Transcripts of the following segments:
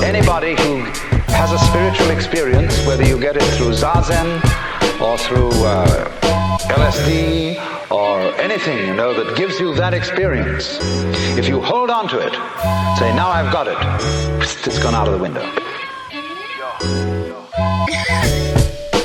anybody who has a spiritual experience, whether you get it through Zazen or through LSD or anything, you know, that gives you that experience, if you hold on to it, say, now I've got it, it's gone out of the window.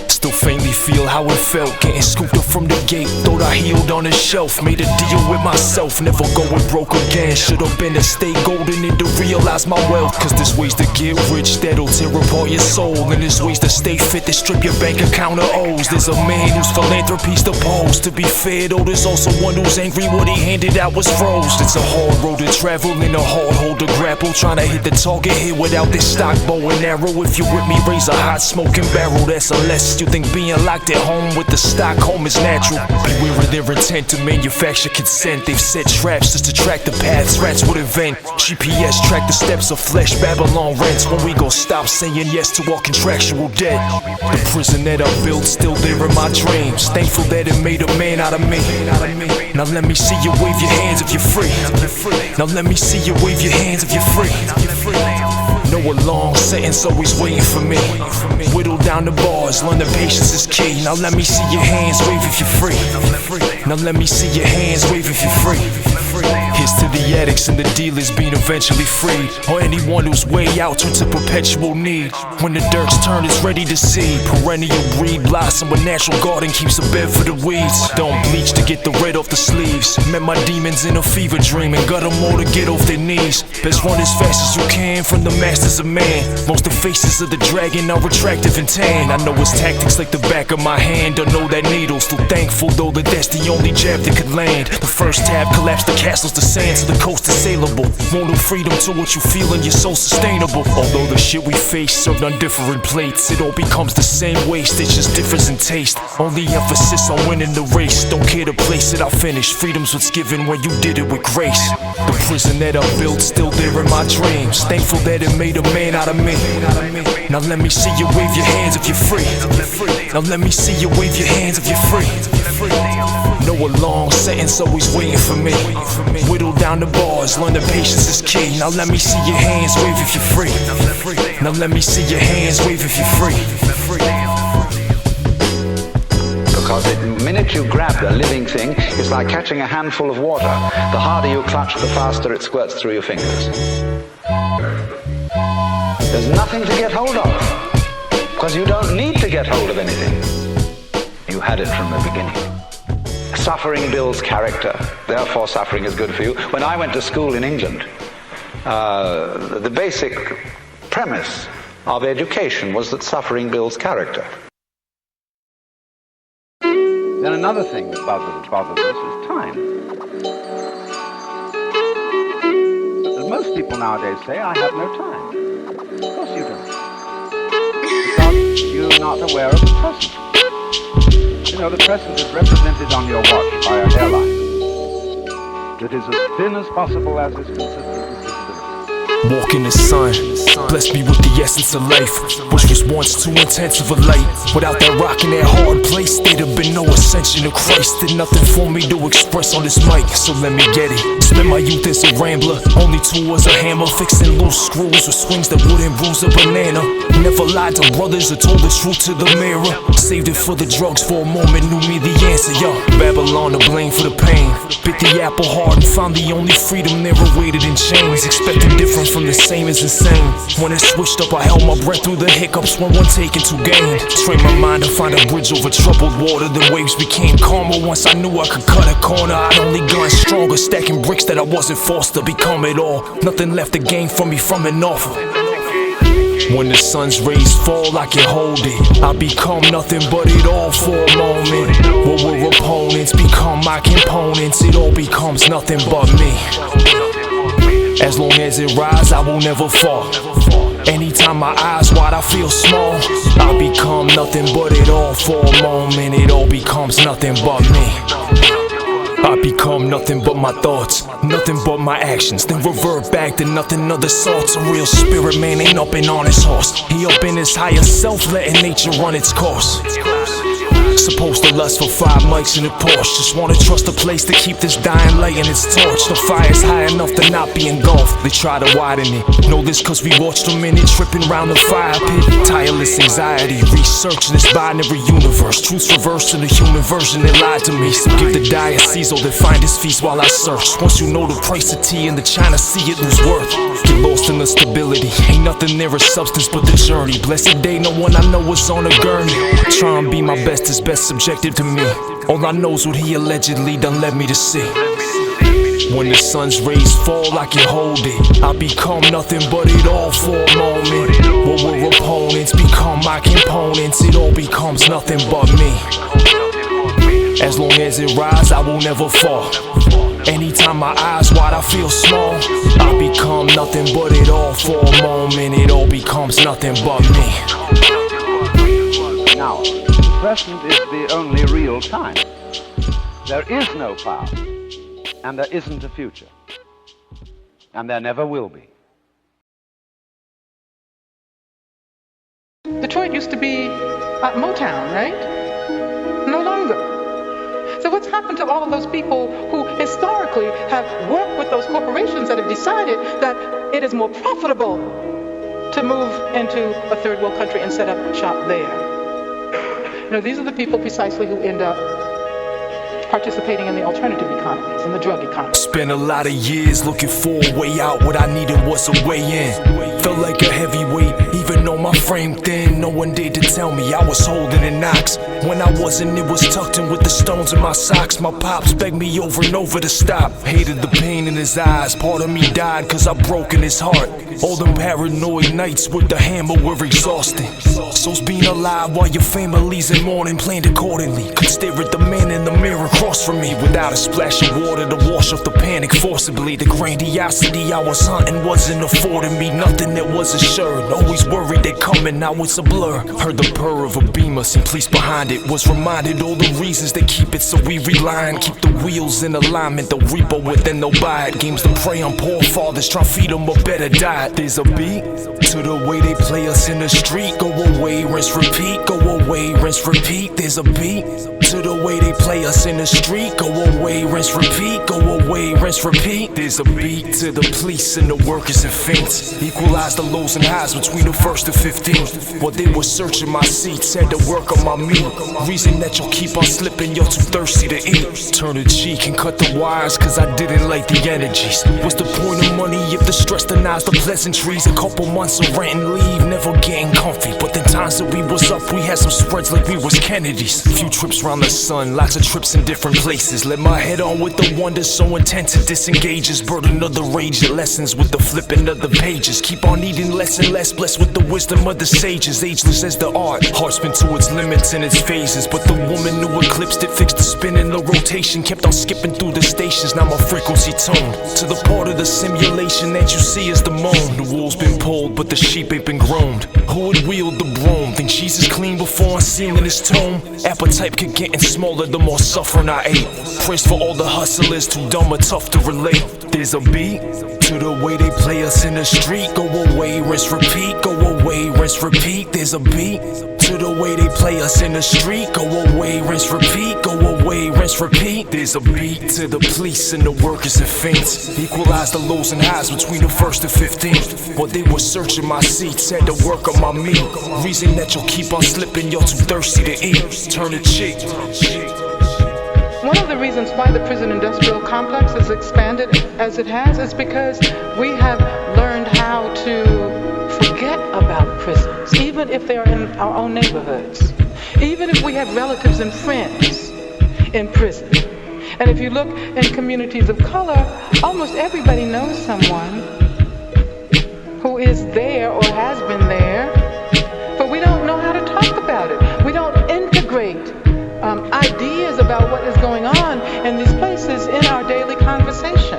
Still faintly feel how it felt, getting scooped up from the gate. Thought I healed on the shelf, made a deal with myself, never going broke again. Should've been to stay golden and to realize my wealth. Cause there's ways to get rich that'll tear apart your soul, and there's ways to stay fit to strip your bank account of O's. There's a man whose philanthropy's the pose. To be fair though, there's also one who's angry what he handed out was froze. It's a hard road to travel and a hard hole to grapple, trying to hit the target here without this stock bow and arrow. If you're with me, raise a hot smoking barrel. That's unless you think being locked at home with the Stockholm is natural. Beware of their intent to manufacture consent. They've set traps just to track the paths rats would invent. GPS track the steps of flesh Babylon rents. When we gon' stop saying yes to our contractual debt? The prison that I built still there in my dreams. Thankful that it made a man out of me. Now let me see you wave your hands if you're free. Now let me see you wave your hands if you're free. Know a long sentence always waiting for me. Whittle down the bars, learn that patience is key. Now let me see your hands wave if you're free. Now let me see your hands wave if you're free. Here's to the addicts and the dealers being eventually freed, or anyone whose way out turns to perpetual need. When the dirt's turned, it's ready to seed. Perennial breed blossom, a natural garden keeps a bed for the weeds. Don't bleach to get the red off the sleeves. Met my demons in a fever dream and got them all to get off their knees. Best run as fast as you can from the masters of man. Most of the faces of the dragon are attractive and tan. I know his tactics like the back of my hand. Don't know that needle, still thankful though that that's the only jab that could land. The first tab collapsed the castles to sand, so the coast is saleable. Want no freedom to what you feel and your soul sustainable. Although the shit we face served on different plates, it all becomes the same waste, it's just difference in taste. Only emphasis on winning the race, don't care to place it, I'll finish. Freedom's what's given when you did it with grace. The prison that I built still there in my dreams. Thankful that it made a man out of me. Now let me see you wave your hands if you're free. Now let me see you wave your hands if you're free. Know a long sentence always waiting for me. Whittle down the bars, learn that patience is key. Now let me see your hands wave if you're free. Now let me see your hands wave if you're free. Because the minute you grab a living thing, it's like catching a handful of water. The harder you clutch, the faster it squirts through your fingers. There's nothing to get hold of, because you don't need to get hold of anything. You had it from the beginning. Suffering builds character, therefore suffering is good for you. When I went to school in England, the basic premise of education was that suffering builds character. Then another thing that bothers us is time. But most people nowadays say, I have no time. Of course you don't. Because you're not aware of the present. You know, the present is represented on your watch by a hairline that is as thin as possible as is consistent with visibility. Walk in the sun, bless me with the essence of life, which was once too intense of a light. Without that rock in that hard place, there'd have been no ascension of Christ. There's nothing for me to express on this mic, so let me get it. Spent my youth as a rambler, only tool was a hammer, fixing loose screws with swings that wouldn't bruise a banana. Never lied to brothers or told the truth to the mirror. Saved it for the drugs for a moment, knew me the answer, yo. Babylon to blame for the pain. Bit the apple hard and found the only freedom there awaited in chains. Expecting different from the same is insane. When it switched up, I held my breath through the hiccups when one taken two gained. Trained my mind to find a bridge over troubled water. The waves became calmer once I knew I could cut a corner. I'd only gotten stronger, stacking bricks that I wasn't forced to become it all. Nothing left to gain from me from an offer. When the sun's rays fall, I can hold it. I become nothing but it all for a moment. What were opponents become my components. It all becomes nothing but me. As long as it rises, I will never fall. Anytime my eyes wide, I feel small. I become nothing but it all for a moment. It all becomes nothing but me. I become nothing but my thoughts, nothing but my actions, then revert back to nothing of the sorts. A real spirit man ain't up and on his horse. He up in his higher self, letting nature run its course. Supposed to lust for 5 mics in a Porsche. Just wanna trust a place to keep this dying light in its torch. The fire's high enough to not be engulfed. They try to widen it. Know this cause we watched them in it, tripping round the fire pit. Tireless anxiety, researching this binary universe. Truth's reversed in the human version that lied to me. So give the diocese all that find his feast while I search. Once you know the price of tea in the China sea, it lose worth. Get lost in the stability. Ain't nothing near a substance but the journey. Blessed day, no one I know is on a gurney. Try and be my best is best subjective to me. All I know's what he allegedly done led me to see. When the sun's rays fall, I can hold it. I become nothing but it all for a moment. What were opponents become my components. It all becomes nothing but me. As long as it rises, I will never fall. Anytime my eyes wide, I feel small. I become nothing but it all for a moment. It all becomes nothing but me. Now, the present is the only real time. There is no past, and there isn't a future, and there never will be. Detroit used to be Motown, right? No longer. So what's happened to all of those people who historically have worked with those corporations that have decided that it is more profitable to move into a third world country and set up shop there? You know, these are the people precisely who end up participating in the alternative economies, in the drug economy. Spent a lot of years looking for a way out. What I needed was a way in. Felt like a heavyweight, even though my frame thin. No one dared to tell me I was holding an ox. When I wasn't, it was tucked in with the stones in my socks. My pops begged me over and over to stop. Hated the pain in his eyes. Part of me died cause I broke in his heart. All them paranoid nights with the hammer were exhausting. So's being alive while your family's in mourning, planned accordingly. Could stare at the man in the mirror across from me without a splash of water to wash off the panic forcibly. The grandiosity I was hunting wasn't affording me nothing that was assured. Always worried they coming, now it's a blur. Heard the purr of a Beamer, seen police behind it. Was reminded all the reasons they keep it, so we reline. Keep the wheels in alignment, they'll repo it, then they'll buy it. Games to prey on poor fathers, try feed them a better diet. There's a beat to the way they play us in the street. Go away, rinse, repeat. Go away, rinse, repeat. There's a beat to the way they play us in the street. Go away, rinse, repeat. Go away, rinse, repeat. There's a beat to the police and the workers and fiends. Equalize the lows and highs between the 1st and 15th. While they were searching my seats, had to work on my meat. Reason that you'll keep on slipping, you're too thirsty to eat. Turn a cheek and cut the wires, cause I didn't like the energies. What's the point of money if the stress denies the pleasantries? A couple months of rent and leave, never getting comfy. But the times that we was up, we had some spreads like we was Kennedys. Few trips round the sun, lots of trips in different places. Let my head on with the wonder so intense it disengages. Burden of the rage, the lessons with the flipping of the pages. Keep on eating less and less, blessed with the wisdom of the sages. Ageless as the art, heart's been to its limits and its phases. But the woman who eclipsed it, fixed the spin and the rotation. Kept on skipping through the stations, now my frequency tuned to the part of the simulation that you see as the moan. The wool's been pulled, but the sheep ain't been grown. Who would wield the broom? Think Jesus clean before unsealing his tomb? Appetite kept getting smaller the more suffering I ate. Praise for all the hustlers, too dumb or tough to relate. There's a beat to the way they play us in the street. Go away, rinse, repeat. Go away, rinse, repeat. There's a beat to the way they play us in the street. Go away, rinse, repeat. Go away, rinse, repeat. There's a beat to the police and the workers and fiends. Equalize the lows and highs between the 1st and 15th. While they were searching my seats, had to work on my meat. Reason that you'll keep on slipping, you're too thirsty to eat. Turn a cheek. One of the reasons why the prison industrial complex has expanded as it has is because we have learned how to forget about prisons, even if they are in our own neighborhoods, even if we have relatives and friends in prison. And if you look in communities of color, almost everybody knows someone who is there or has been there, but we don't know how to talk about it. We don't integrate ideas about what is going on in these places in our daily conversation.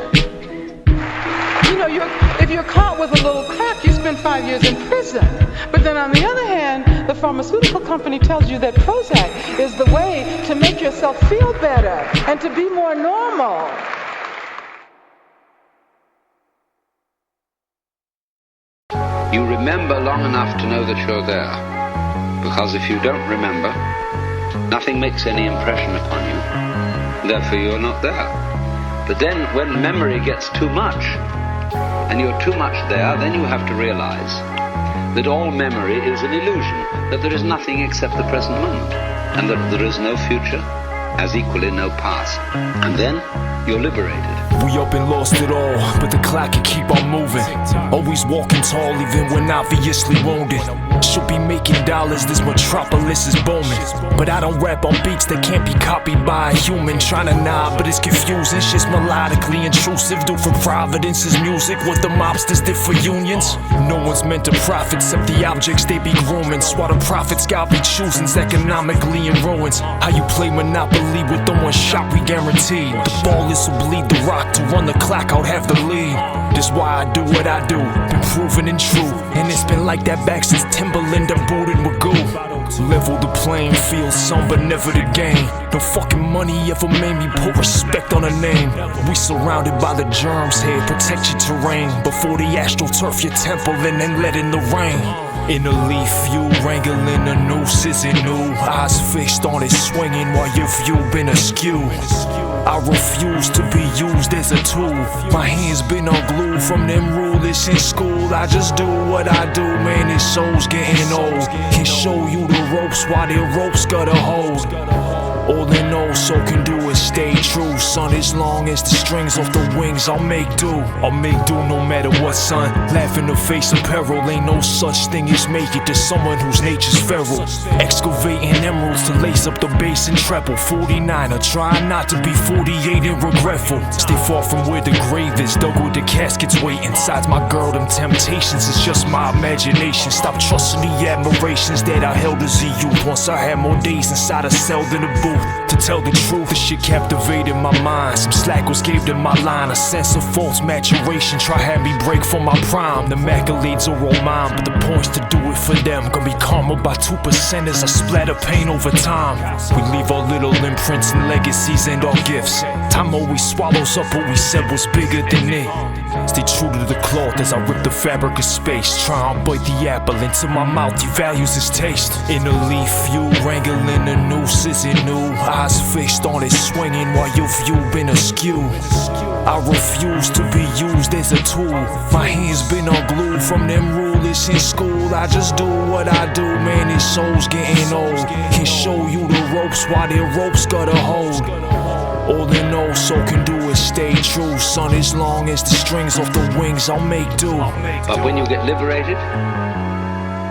You know, if you're caught with a little crack, you spend 5 years in prison. But then on the other hand, the pharmaceutical company tells you that Prozac is the way to make yourself feel better and to be more normal. You remember long enough to know that you're there. Because if you don't remember, Nothing makes any impression upon you. Therefore, you're not there. But then, when memory gets too much, and you're too much there, then you have to realize that all memory is an illusion, that there is nothing except the present moment, and that there is no future, as equally no past. And then, you're liberated. We up and lost it all, but the clock can keep on moving. Always walking tall even when obviously wounded. Should be making dollars, this metropolis is booming. But I don't rap on beats that can't be copied by a human. Trying to nod, but it's confusing. Shit's melodically intrusive. Do for Providence is music what the mobsters did for unions. No one's meant to profit except the objects they be grooming. Swat the profits God be choosing's economically in ruins. How you play Monopoly with the one shot we guaranteed. The ballers will bleed the rock to run the clock out, have the lead. That's why I do what I do, been proven and true. And it's been like that back since Timberland and booted with goo. Level the playing field, some but never the game. No fucking money ever made me put respect on a name. We surrounded by the germs here, protect your terrain. Before the astroturf your temple and then let in the rain. In a leaf view, wrangling a noose isn't new. Eyes fixed on it, swinging while your view been askew. I refuse to be used as a tool. My hands been unglued from them rulers in school. I just do what I do, man, this soul's getting old. Can show you the ropes while their ropes got a hold. All in all, so can do is stay true. Son, as long as the strings off the wings, I'll make do. I'll make do no matter what, son. Laugh in the face of peril, ain't no such thing as make it to someone whose nature's feral. Excavating emeralds to lace up the bass and treble. 49er, trying not to be 48 and regretful. Stay far from where the grave is, dug with the caskets waiting. Besides my girl, them temptations, it's just my imagination. Stop trusting the admirations that I held as a youth. Once I had more days inside a cell than a booth. To tell the truth, this shit captivated my mind. Some slack was gave to my line. A sense of false maturation try had me break from my prime. The accolades are all mine, but the points to do it for them gonna be karma by 2% as I splatter pain over time. We leave our little imprints and legacies and our gifts. Time always swallows up what we said was bigger than it. Stay true to the cloth as I rip the fabric of space. Try and bite the apple into my mouth, devalues its taste. In a leaf view, wrangling a noose isn't new. Eyes fixed on it, swinging while your view been askew. I refuse to be used as a tool. My hands been unglued from them rulers in school. I just do what I do, man, this soul's getting old. Can show you the ropes while their ropes got a hold. All in all, so can do is stay true. Son, as long as the strings off the wings, I'll make do. But when you get liberated,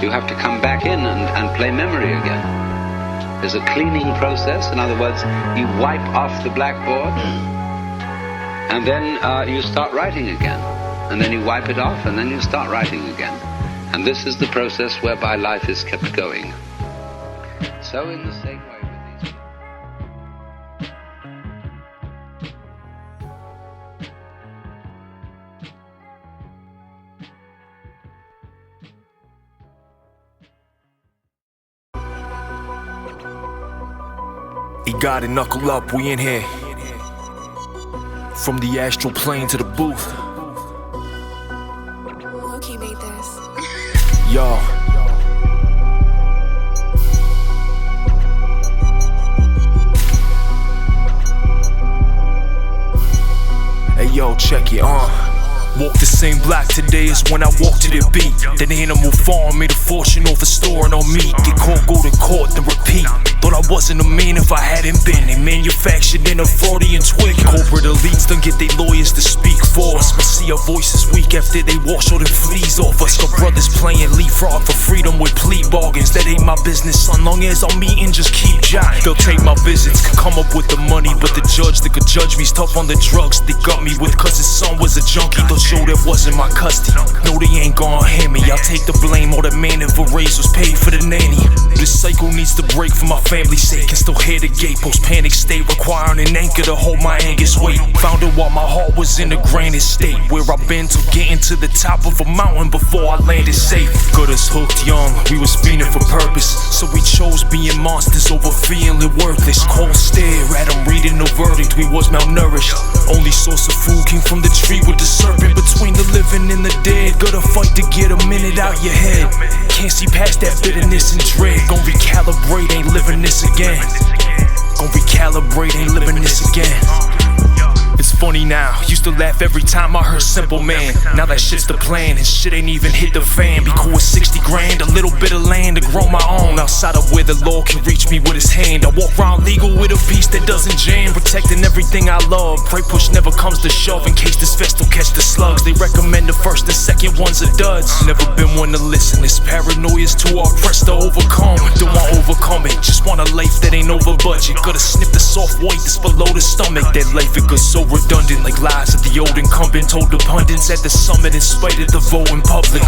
you have to come back in and play memory again. There's a cleaning process. In other words, you wipe off the blackboard, and then you start writing again. And then you wipe it off, and then you start writing again. And this is the process whereby life is kept going. So in the same way with these people. He got it, knuckle up, we in here. From the astral plane to the booth. Loki made this. Yo. Hey yo, check it, Walk the same block today as when I walked to the beat. That animal farm made a fortune over storing on me. Get caught, go to court, then repeat. Thought I wasn't a man if I hadn't been. They manufactured in a Freudian twig. Corporate elites don't get their lawyers to speak for us. But see our voices weak after they wash all them fleas off us. Got brothers playing leapfrog for freedom with plea bargains. That ain't my business, son. Long as I'm meeting, just keep jotting. They'll take my visits, could come up with the money. But the judge that could judge me's tough on the drugs they got me with. Cause his son was a junkie. Thought show that wasn't my custody. No, they ain't gon' hear me. I'll take the blame. All that man ever raised was paid for the nanny. This cycle needs to break for my family's sake. Can still hear the gate post panic state, requiring an anchor to hold my anger's weight. Found it while my heart was in a granite state, where I've been to getting to the top of a mountain before I landed safe. Got us hooked young, we was fiending for purpose, so we chose being monsters over feeling worthless. Cold stare at them reading the verdict, we was malnourished. Only source of food came from the tree with the serpent between. between the living and the dead. Gotta fight to get a minute out your head. Can't see past that bitterness and dread. Gon' recalibrate, ain't living this again. Gon' recalibrate, ain't living this again. It's funny now, used to laugh every time I heard Simple Man. Now that shit's the plan, and shit ain't even hit the fan. Be cool with 60 grand, a little bit of land to grow my own. Outside of where the law can reach me with his hand. I walk around legal with a piece that doesn't jam. Protecting everything I love, pray push never comes to shove. In case this vest don't catch the slugs, they recommend the first and second ones are duds. Never been one to listen, this paranoia's too hard pressed to overcome. Don't want overcome it, just want a life that ain't over budget. Gotta snip the soft white that's below the stomach. That life it goes so redundant, like lies of the old incumbent. Told the pundits at the summit in spite of the vote in public.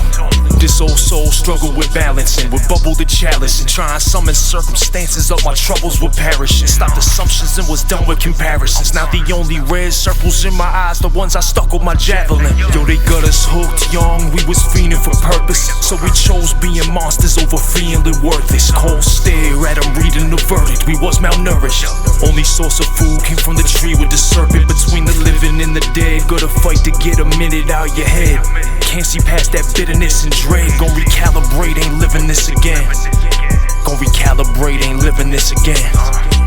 This old soul struggle with balancing, with bubble the chalice, and try and summon circumstances of my troubles with perishing. Stopped assumptions and was done with comparisons. Now the only red circles in my eyes, the ones I stuck with my javelin. Yo, they got us hooked young, we was fiending for purpose, so we chose being monsters over feeling worthless. Cold stare at them reading the verdict, we was malnourished. Only source of food came from the tree with the serpent. Between the living and the dead, gotta fight to get a minute out your head. Can't see past that bitterness and dread. Gon' recalibrate, ain't living this again. Gon' recalibrate, ain't living this again.